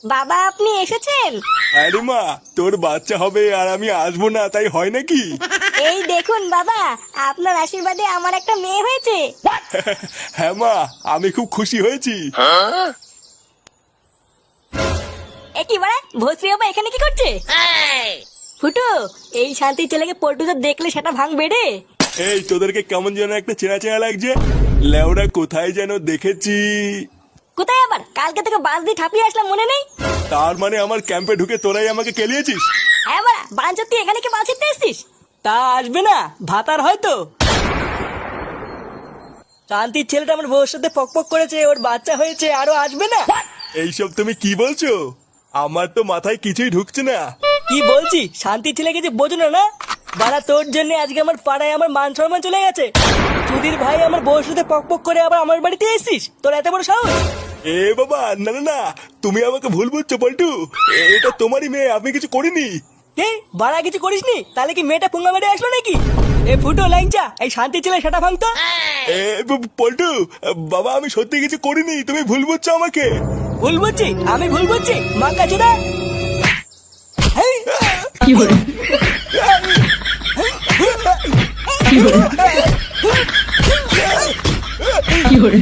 বাবা আপনি এসেছেন? আরে মা, তোর বাচ্চা হবে আর আমি আসবো না তাই হয় নাকি? এই দেখুন বাবা, আপনার আশীর্বাদে আমার একটা মেয়ে হয়েছে। হ্যাঁ মা, আমি খুব খুশি হয়েছি। এ কি বাড়া, ভস্রী বাবা এখানে কি করছে? ফুটো, এই শান্তির ছেলেকে পল্টুতে দেখলে সেটা ভাঙবে রে। এই তোদেরকে কেমন যেন একটা চেনা চেনা লাগছে। লেওরা কোথায় যেন দেখেছি। কোথায় আবার? কালকে থেকে বাস দিয়ে ঠাপিয়ে আসলাম, মনে নেই? তার মানে আমার ক্যাম্পে ঢুকে তোরাই আমাকে কেলিয়েছিস? হ্যাঁ বাড়া, বাঞ্চোর তুই এখানে কি বাস ছিটতে এসছিস? তা আসবে না, ভাতার হয়তো। শান্তির ছেলেটা আমার বউর সাথে পকপক করেছে, ওর বাচ্চা হয়েছে, আরো আসবে না। এইসব তুমি কি বলছো? আমার তো মাথায় কিছুই ঢুকছে না। কি বলছি, শান্তির ছেলেকে যে বোঝো না? বাড়া তোর জন্য আজকে আমার পাড়ায় আমার মান সম্মান চলে গেছে। সুধীর ভাই আমার বউর সাথে পকপক করে আবার আমার বাড়িতে এসেছিস, তোর এত বড় সাহস? এ বাবা, না না না, তুমি আমাকে ভুল বুঝছো পল্টু। এটা তোমারই মেয়ে, আমি কিছু করিনি। কে বাড়া কিছু করিসনি? তাহলে কি মেয়েটা পুঙ্গা মেরে আসলো নাকি? এ ফুটো ল্যাংচা, এই শান্তির ছেলে সেটা ভাঙতো। এ পল্টু, বাবা আমি সত্যি কিছু করিনি, তুমি ভুল বুঝছো আমাকে। ভুল বুঝছি? আমি ভুল বুঝছি? মাকা চোদা। কি hore